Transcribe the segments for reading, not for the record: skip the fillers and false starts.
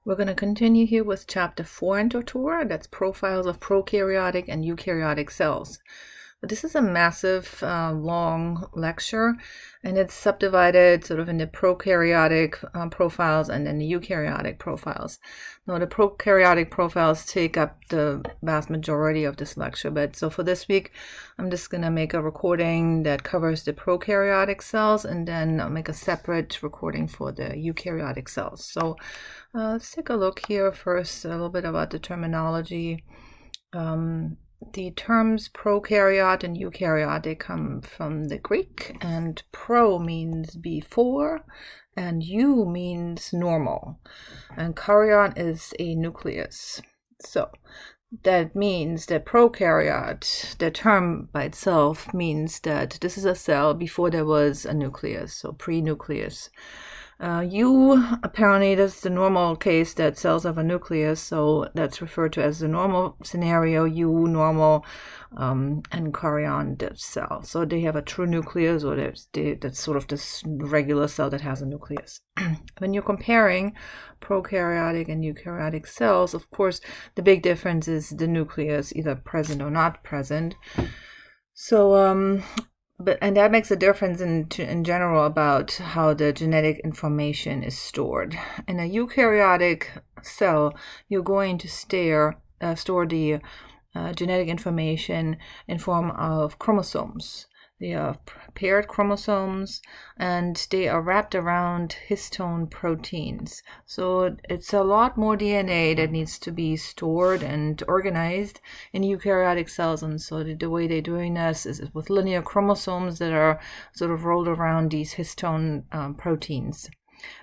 We're going to continue here with chapter 4 in Tortura. That's Profiles of Prokaryotic and Eukaryotic Cells. But this is a massive, long lecture, and it's subdivided sort of into prokaryotic profiles and then the eukaryotic profiles. Now, the prokaryotic profiles take up the vast majority of this lecture, but so for this week, I'm just going to make a recording that covers the prokaryotic cells, and then I'll make a separate recording for the eukaryotic cells. So let's take a look here first, a little bit about the terminology. The terms prokaryote and eukaryotic come from the Greek, and pro means before, and eu means normal, and karyon is a nucleus. So that means that prokaryote, the term by itself, means that this is a cell before there was a nucleus, so pre-nucleus. Apparently that's the normal case that cells have a nucleus, so that's referred to as the normal scenario, normal, and karyon, the cell. So they have a true nucleus, or that's sort of this regular cell that has a nucleus. When you're comparing prokaryotic and eukaryotic cells, of course, the big difference is the nucleus, either present or not present. So, and that makes a difference in general about how the genetic information is stored. In a eukaryotic cell, you're going to store the genetic information in form of chromosomes. They are paired chromosomes, and they are wrapped around histone proteins. So it's a lot more DNA that needs to be stored and organized in eukaryotic cells. And so the way they're doing this is with linear chromosomes that are sort of rolled around these histone proteins.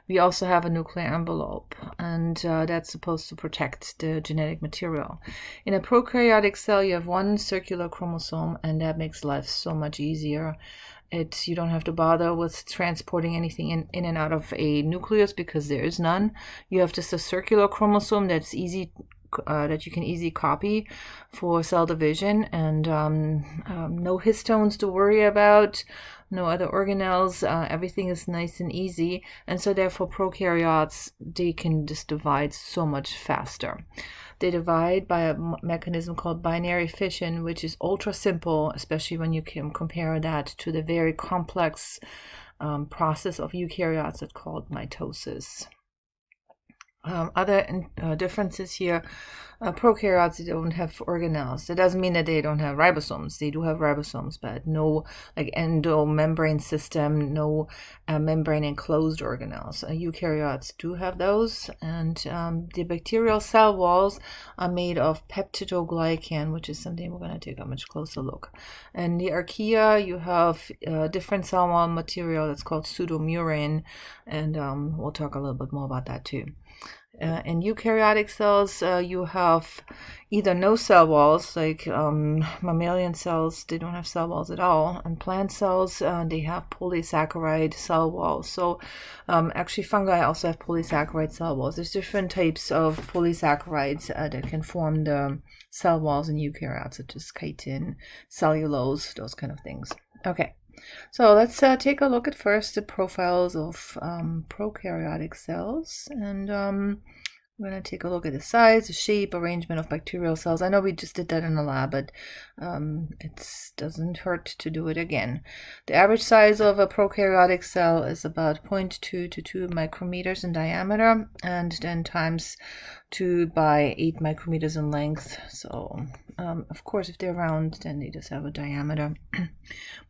We also have a nuclear envelope, and that's supposed to protect the genetic material. In a prokaryotic cell, you have one circular chromosome, and that makes life so much easier. You don't have to bother with transporting anything in and out of a nucleus because there is none. You have just a circular chromosome that's easy that you can easily copy for cell division, and no histones to worry about, no other organelles. Everything is nice and easy, and so therefore prokaryotes, they can just divide so much faster. They divide by a mechanism called binary fission, which is ultra simple, especially when you can compare that to the very complex process of eukaryotes that's called mitosis. Other differences here, prokaryotes, they don't have organelles. That doesn't mean that they don't have ribosomes. They do have ribosomes, but no like endomembrane system, no membrane enclosed organelles. Eukaryotes do have those, and the bacterial cell walls are made of peptidoglycan, which is something we're going to take a much closer look. And the archaea, you have different cell wall material that's called pseudomurine, and we'll talk a little bit more about that too. In eukaryotic cells, you have either no cell walls, like mammalian cells, they don't have cell walls at all. And plant cells, they have polysaccharide cell walls. So actually fungi also have polysaccharide cell walls. There's different types of polysaccharides that can form the cell walls in eukaryotes, such as chitin, cellulose, those kind of things. Okay. So let's take a look at first the profiles of prokaryotic cells, and we're going to take a look at the size, the shape, arrangement of bacterial cells. I know we just did that in the lab, but it doesn't hurt to do it again. The average size of a prokaryotic cell is about 0.2 to 2 micrometers in diameter, and then times 2 by 8 micrometers in length. So of course, if they're round, then they just have a diameter.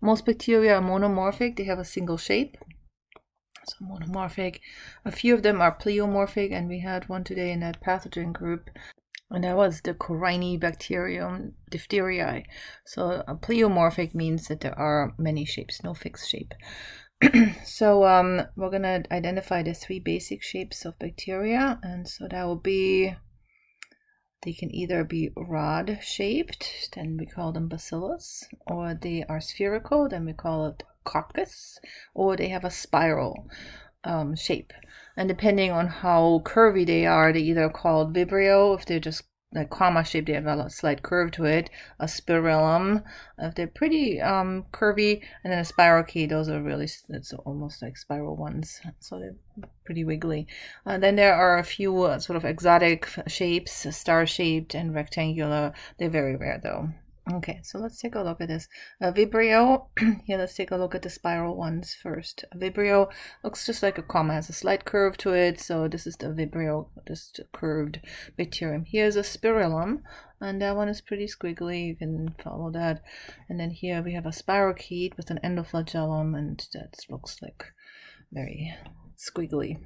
Most bacteria are monomorphic. They have a single shape. So monomorphic. A few of them are pleomorphic, and we had one today in that pathogen group, and that was the Corynebacterium diphtheriae. So a pleomorphic means that there are many shapes, no fixed shape. So we're going to identify the 3 basic shapes of bacteria, and so that will be, they can either be rod-shaped, then we call them bacillus, or they are spherical, then we call it coccus, or they have a spiral shape. And depending on how curvy they are, they're either called Vibrio if they're just like comma shape, they have a slight curve to it. A spirillum, they're pretty curvy, and then a spirochete, those are really, it's almost like spiral ones, so they're pretty wiggly. Then there are a few sort of exotic shapes, star-shaped and rectangular. They're very rare though. Okay, so let's take a look at this. Vibrio, here let's take a look at the spiral ones first. Vibrio looks just like a comma, has a slight curve to it, so this is the Vibrio, just curved bacterium. Here's a spirillum, and that one is pretty squiggly, you can follow that. And then here we have a spirochete with an endoflagellum, and that looks like very squiggly.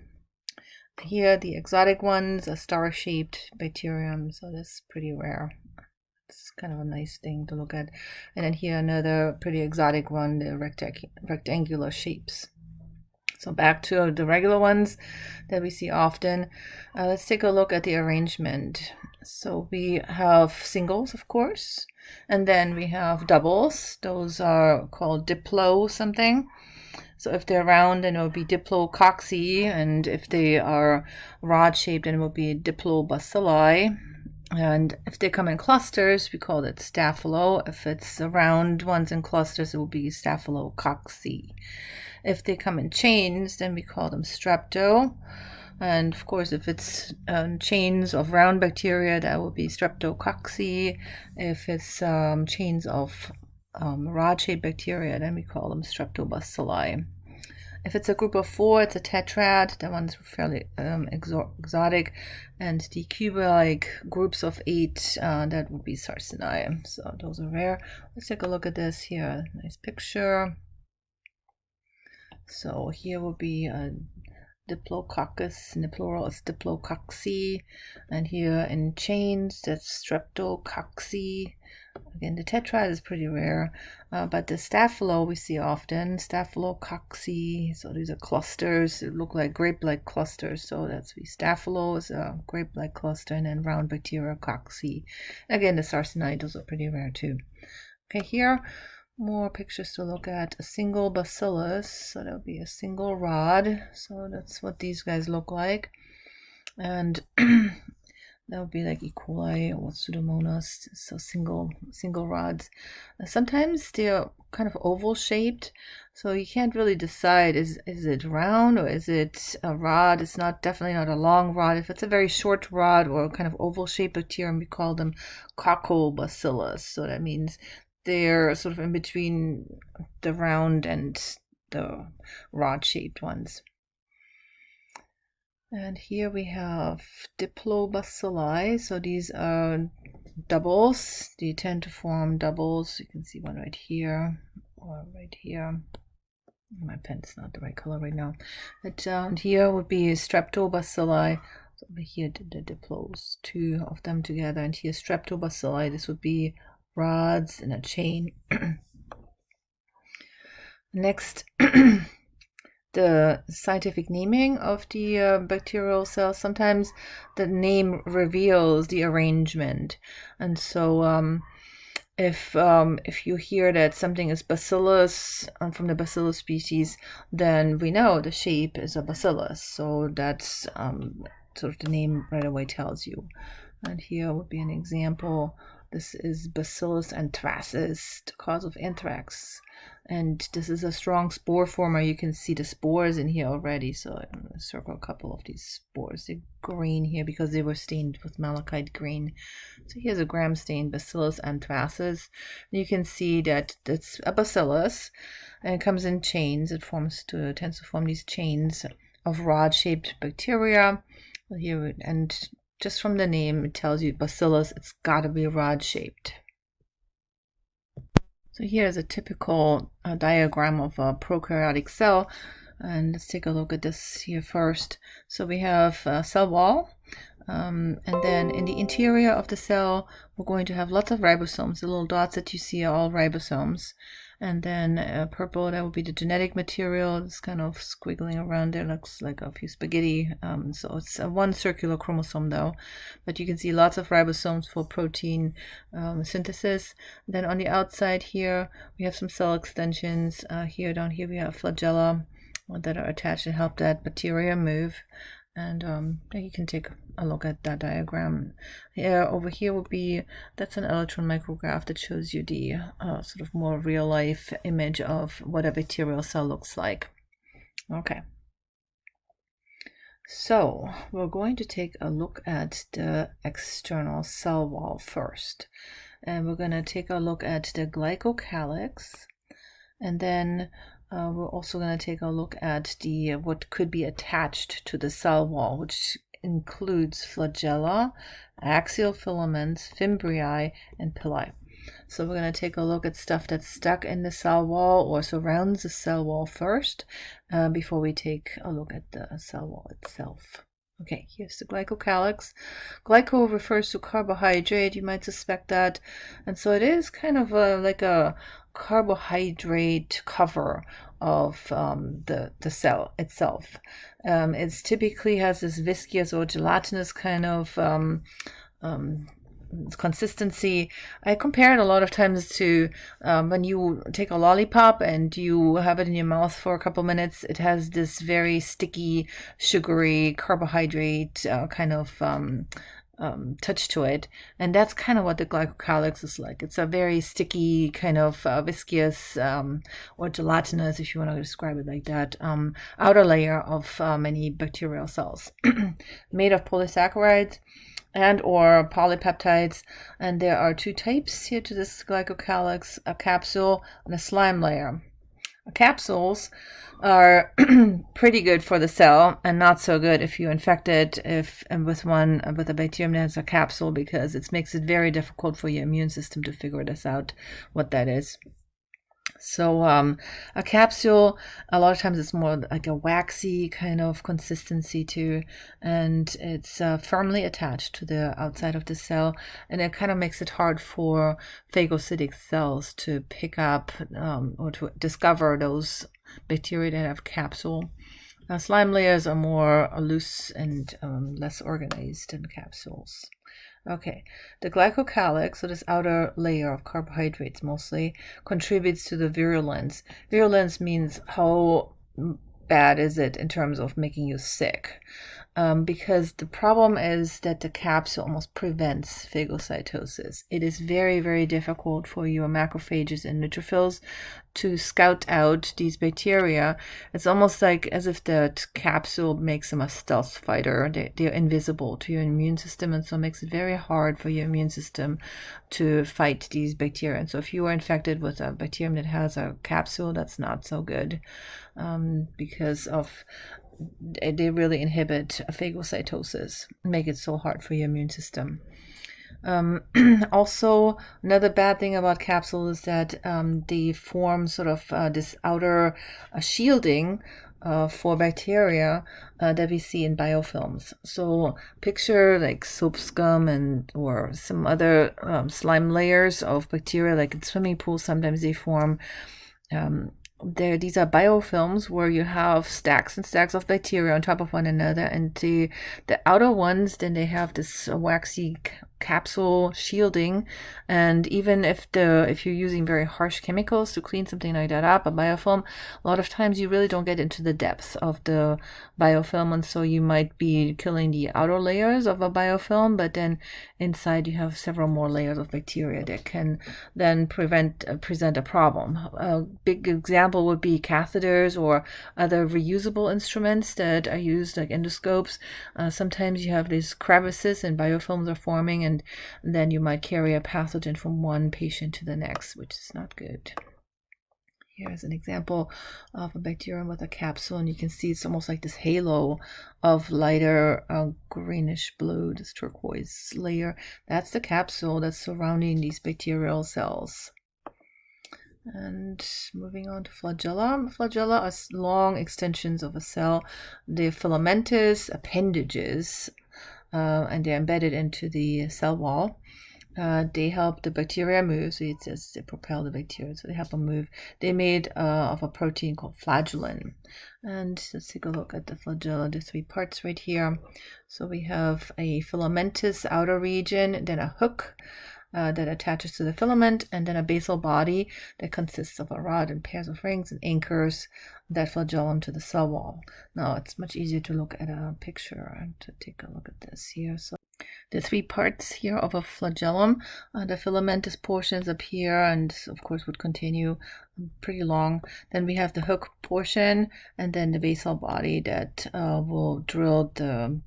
Here the exotic ones, a star-shaped bacterium, so that's pretty rare. It's kind of a nice thing to look at. And then here another pretty exotic one, the rectangular shapes. So back to the regular ones that we see often. Let's take a look at the arrangement. So we have singles, of course, and then we have doubles. Those are called diplo something. So if they're round, then it will be diplococci, and if they are rod-shaped, then it will be diplobacilli. And if they come in clusters, we call it staphylo. If it's round ones in clusters, it will be staphylococci. If they come in chains, then we call them strepto. And of course, if it's chains of round bacteria, that will be streptococci. If it's chains of rod-shaped bacteria, then we call them streptobacilli. If it's a group of 4, it's a tetrad. That one's fairly exotic. And the cuboid groups of 8, that would be Sarcinae. So those are rare. Let's take a look at this here. Nice picture. So here will be a Diplococcus, in the plural is Diplococci. And here in chains, that's Streptococci. Again, the tetrad is pretty rare, but the staphylo we see often, Staphylococci. So these are clusters, it look like grape-like clusters. So that's the staphylo is a grape-like cluster, and then round bacteria cocci. Again, the Sarcinae, those are pretty rare too. Okay, here more pictures to look at. A single bacillus, so that would be a single rod. So that's what these guys look like, and that would be like E. coli or Pseudomonas, so single rods. Sometimes they're kind of oval shaped, so you can't really decide is it round or is it a rod. It's definitely not a long rod. If it's a very short rod or kind of oval shaped bacterium, we call them coccobacillus. So that means they're sort of in between the round and the rod shaped ones. And here we have diplobacilli. So these are doubles. They tend to form doubles. You can see one right here or right here. My pen's not the right color right now. But here would be streptobacilli. So over here the diplos, 2 of them together. And here streptobacilli. This would be rods in a chain. Next, the scientific naming of the bacterial cells. Sometimes the name reveals the arrangement, and so if you hear that something is bacillus from the bacillus species, then we know the shape is a bacillus. So that's sort of the name right away tells you. And here would be an example. This is Bacillus anthracis, the cause of anthrax. And this is a strong spore former. You can see the spores in here already. So I'm going to circle a couple of these spores. They're green here because they were stained with malachite green. So here's a gram stained Bacillus anthracis. And you can see that it's a bacillus, and it comes in chains. It tends to form these chains of rod-shaped bacteria. Here, and just from the name, it tells you bacillus, it's got to be rod-shaped. So here's a typical diagram of a prokaryotic cell. And let's take a look at this here first. So we have a cell wall. And then in the interior of the cell, we're going to have lots of ribosomes. The little dots that you see are all ribosomes. And then purple, that would be the genetic material. It's kind of squiggling around there, looks like a few spaghetti. So it's one circular chromosome though. But you can see lots of ribosomes for protein synthesis. Then on the outside here, we have some cell extensions. Down here we have flagella that are attached to help that bacteria move. And you can take a look at that diagram. Over here would be, that's an electron micrograph that shows you the sort of more real life image of what a bacterial cell looks like. Okay. So we're going to take a look at the external cell wall first. And we're going to take a look at the glycocalyx. And then we're also going to take a look at the what could be attached to the cell wall, which includes flagella, axial filaments, fimbriae, and pili. So we're going to take a look at stuff that's stuck in the cell wall or surrounds the cell wall first, before we take a look at the cell wall itself. Okay, here's the glycocalyx. Glyco refers to carbohydrate, you might suspect that. And so it is kind of like a carbohydrate cover of the cell itself. It typically has this viscous or gelatinous kind of consistency. I compare it a lot of times to when you take a lollipop and you have it in your mouth for a couple minutes. It has this very sticky, sugary carbohydrate kind of touch to it, and that's kind of what the glycocalyx is like. It's a very sticky, kind of viscous or gelatinous, if you want to describe it like that, outer layer of many bacterial cells, made of polysaccharides and or polypeptides. And there are two types here to this glycocalyx: a capsule and a slime layer. Capsules are pretty good for the cell and not so good if you infect it with a bacterium that has a capsule, because it makes it very difficult for your immune system to figure this out, what that is. So a capsule, a lot of times it's more like a waxy kind of consistency too, and it's firmly attached to the outside of the cell, and it kind of makes it hard for phagocytic cells to pick up or to discover those bacteria that have capsule. Slime layers are more loose and less organized than capsules. Okay, the glycocalyx, so this outer layer of carbohydrates mostly, contributes to the virulence. Virulence means how bad is it in terms of making you sick. Because the problem is that the capsule almost prevents phagocytosis. It is very, very difficult for your macrophages and neutrophils to scout out these bacteria. It's almost like as if that capsule makes them a stealth fighter. They're invisible to your immune system, and so it makes it very hard for your immune system to fight these bacteria. And so if you are infected with a bacterium that has a capsule, that's not so good, because of they really inhibit phagocytosis, make it so hard for your immune system. Also, another bad thing about capsules is that they form sort of this outer shielding for bacteria that we see in biofilms. So picture like soap scum and or some other slime layers of bacteria, like in swimming pools. Sometimes they form these are biofilms where you have stacks and stacks of bacteria on top of one another, and the outer ones, then they have this waxy capsule shielding. And even if you're using very harsh chemicals to clean something like that up, a biofilm, a lot of times you really don't get into the depths of the biofilm, and so you might be killing the outer layers of a biofilm, but then inside you have several more layers of bacteria that can then present a problem. A big example would be catheters or other reusable instruments that are used, like endoscopes. Sometimes you have these crevices and biofilms are forming, and then you might carry a pathogen from one patient to the next, which is not good. Here's an example of a bacterium with a capsule, and you can see it's almost like this halo of lighter greenish blue, this turquoise layer. That's the capsule that's surrounding these bacterial cells. And moving on to flagella. Flagella are long extensions of a cell. They're filamentous appendages, and they're embedded into the cell wall. They help the bacteria move, so it says they propel the bacteria, so they help them move. They're made of a protein called flagellin. And let's take a look at the flagella, the three parts right here. So we have a filamentous outer region, then a hook, that attaches to the filament, and then a basal body that consists of a rod and pairs of rings and anchors that flagellum to the cell wall. Now it's much easier to look at a picture and to take a look at this here. So the three parts here of a flagellum, the filamentous portions up here, and of course would continue pretty long. Then we have the hook portion, and then the basal body that will drill the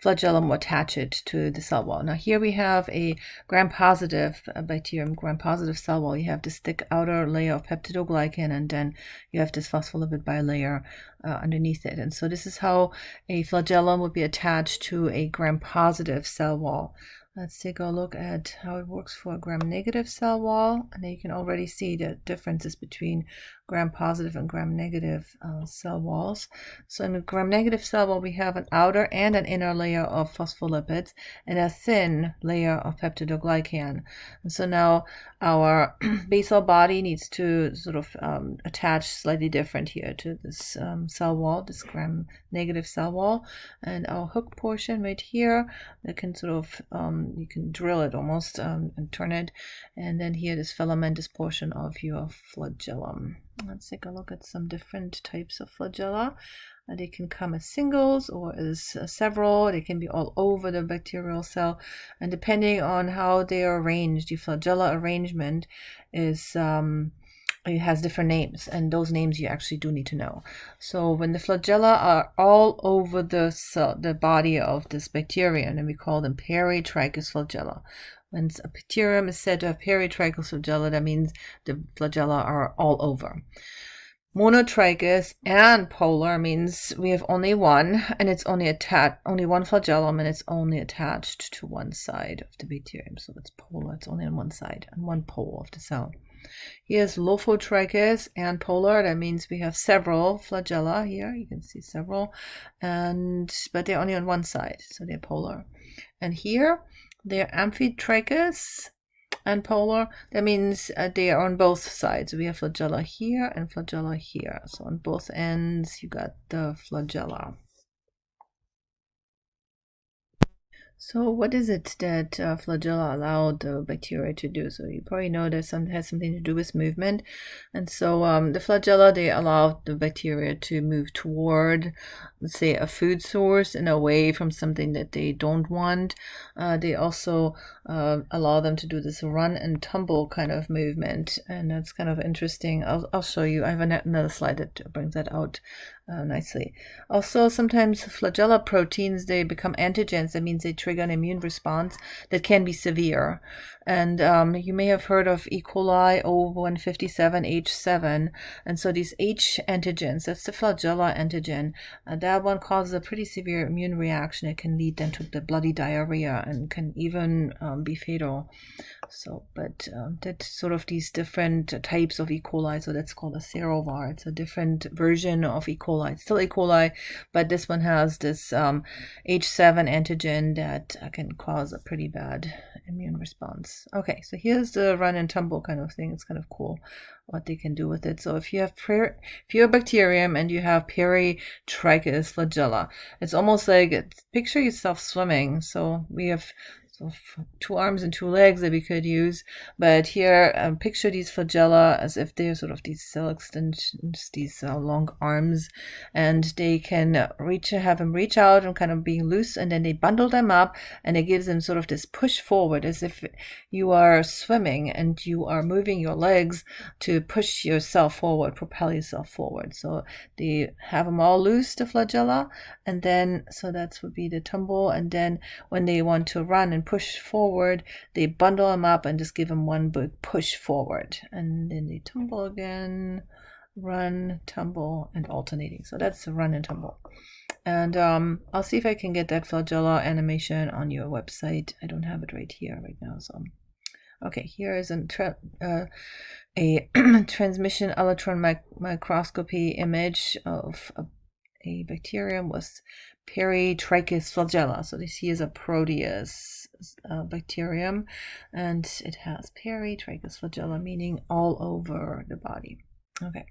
flagellum will attach it to the cell wall. Now here we have a gram-positive bacterium, gram-positive cell wall. You have this thick outer layer of peptidoglycan, and then you have this phospholipid bilayer underneath it. And so this is how a flagellum would be attached to a gram-positive cell wall. Let's take a look at how it works for a gram-negative cell wall. And you can already see the differences between gram-positive and gram-negative cell walls. So in a gram-negative cell wall, we have an outer and an inner layer of phospholipids and a thin layer of peptidoglycan. And so now our basal body needs to sort of attach slightly different here to this cell wall, this gram-negative cell wall. And our hook portion right here, that can sort of, you can drill it almost and turn it. And then here, this filamentous portion of your flagellum. Let's take a look at some different types of flagella. They can come as singles or as several. They can be all over the bacterial cell. And depending on how they are arranged, the flagella arrangement is it has different names, and those names you actually do need to know. So when the flagella are all over the cell, the body of this bacterium, and we call them peritrichous flagella. When a bacterium is said to have peritrichous flagella, that means the flagella are all over. Monotrichous and polar means we have only one, and it's only one flagellum, and it's only attached to one side of the bacterium. So it's polar, it's only on one side, on one pole of the cell. Here's lophotrichous and polar. That means we have several flagella here. You can see several, but they're only on one side, so they're polar. And here they're amphitrichous and polar. That means they are on both sides. We have flagella here and flagella here. So on both ends, you got the flagella. So what is it that flagella allow the bacteria to do? So you probably know that it has something to do with movement. And so the flagella, they allow the bacteria to move toward, let's say, a food source and away from something that they don't want. They also allow them to do this run and tumble kind of movement. And that's kind of interesting. I'll show you. I have another slide that brings that out nicely. Also, sometimes flagella proteins, they become antigens. That means they trigger an immune response that can be severe. And you may have heard of E. coli O157H7. And so these H antigens, that's the flagella antigen, that one causes a pretty severe immune reaction. It can lead then to the bloody diarrhea and can even be fatal. So, but that's sort of these different types of E. coli. So that's called a serovar. It's a different version of E. coli. It's still E. coli, but this one has this H7 antigen that can cause a pretty bad immune response. Okay, so here's the run and tumble kind of thing. It's kind of cool what they can do with it. So if you have a bacterium and you have peritrichous flagella, it's almost like, picture yourself swimming. So we have two arms and two legs that we could use, but here picture these flagella as if they're sort of these cell extensions, these long arms, and they can have them reach out and kind of being loose, and then they bundle them up, and it gives them sort of this push forward, as if you are swimming and you are moving your legs to push yourself forward, propel yourself forward. So they have them all loose, the flagella, and then so that would be the tumble, and then when they want to run and push forward, they bundle them up and just give them one big push forward, and then they tumble again, run, tumble, and alternating. So that's the run and tumble. And I'll see if I can get that flagella animation on your website. I don't have it right here right now. So okay, here is a transmission electron microscopy image of a bacterium with peritrichous flagella. So this here is a Proteus bacterium, and it has peritrichous flagella, meaning all over the body. Okay,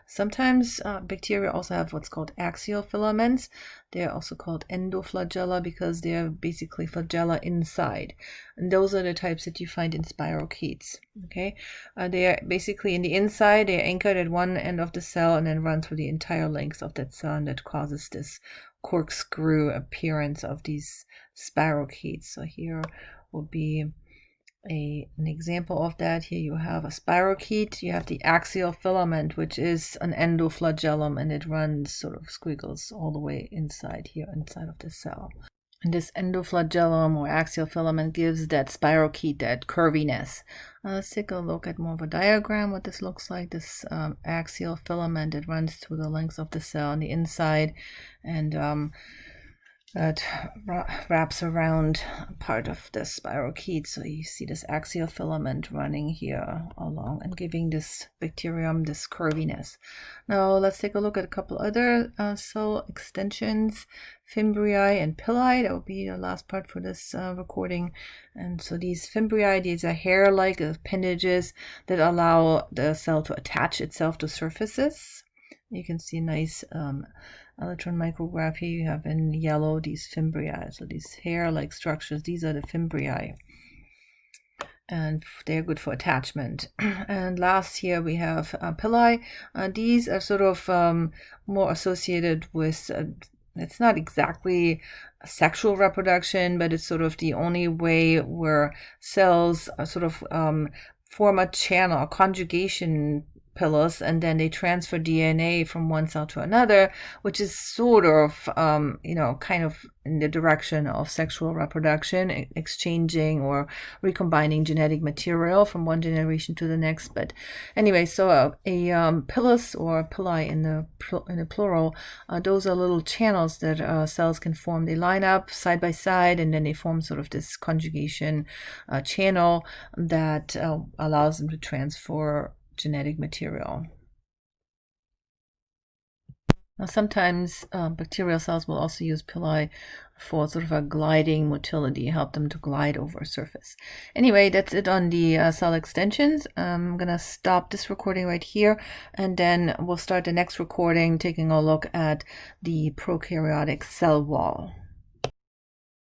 sometimes bacteria also have what's called axial filaments. They're also called endoflagella because they're basically flagella inside. And those are the types that you find in spirochetes. Okay, they are basically in the inside, they're anchored at one end of the cell and then run through the entire length of that cell, and that causes this corkscrew appearance of these spirochetes. So here will be an example of that. Here you have a spirochete, you have the axial filament, which is an endoflagellum, and it runs sort of squiggles all the way inside here, inside of the cell. And this endoflagellum or axial filament gives that spirochete that curviness. Let's take a look at more of a diagram, what this looks like. This axial filament, it runs through the length of the cell on the inside, and that wraps around part of the spirochete. So you see this axial filament running here along and giving this bacterium this curviness. Now let's take a look at a couple other cell extensions, Fimbriae and Pilus. That will be the last part for this recording. And so these Fimbriae, these are hair-like appendages that allow the cell to attach itself to surfaces. You can see nice electron micrograph here. You have in yellow these Fimbriae, so these hair-like structures, these are the Fimbriae, and they're good for attachment. And last here we have Pilus. These are sort of more associated with it's not exactly sexual reproduction, but it's sort of the only way where cells are sort of form a channel, a conjugation pilus, and then they transfer DNA from one cell to another, which is sort of, kind of in the direction of sexual reproduction, exchanging or recombining genetic material from one generation to the next. But anyway, so a pilus or pili in the plural, those are little channels that cells can form. They line up side by side, and then they form sort of this conjugation channel that allows them to transfer genetic material. Now, sometimes bacterial cells will also use pili for sort of a gliding motility, help them to glide over a surface. Anyway, that's it on the cell extensions. I'm going to stop this recording right here, and then we'll start the next recording taking a look at the prokaryotic cell wall.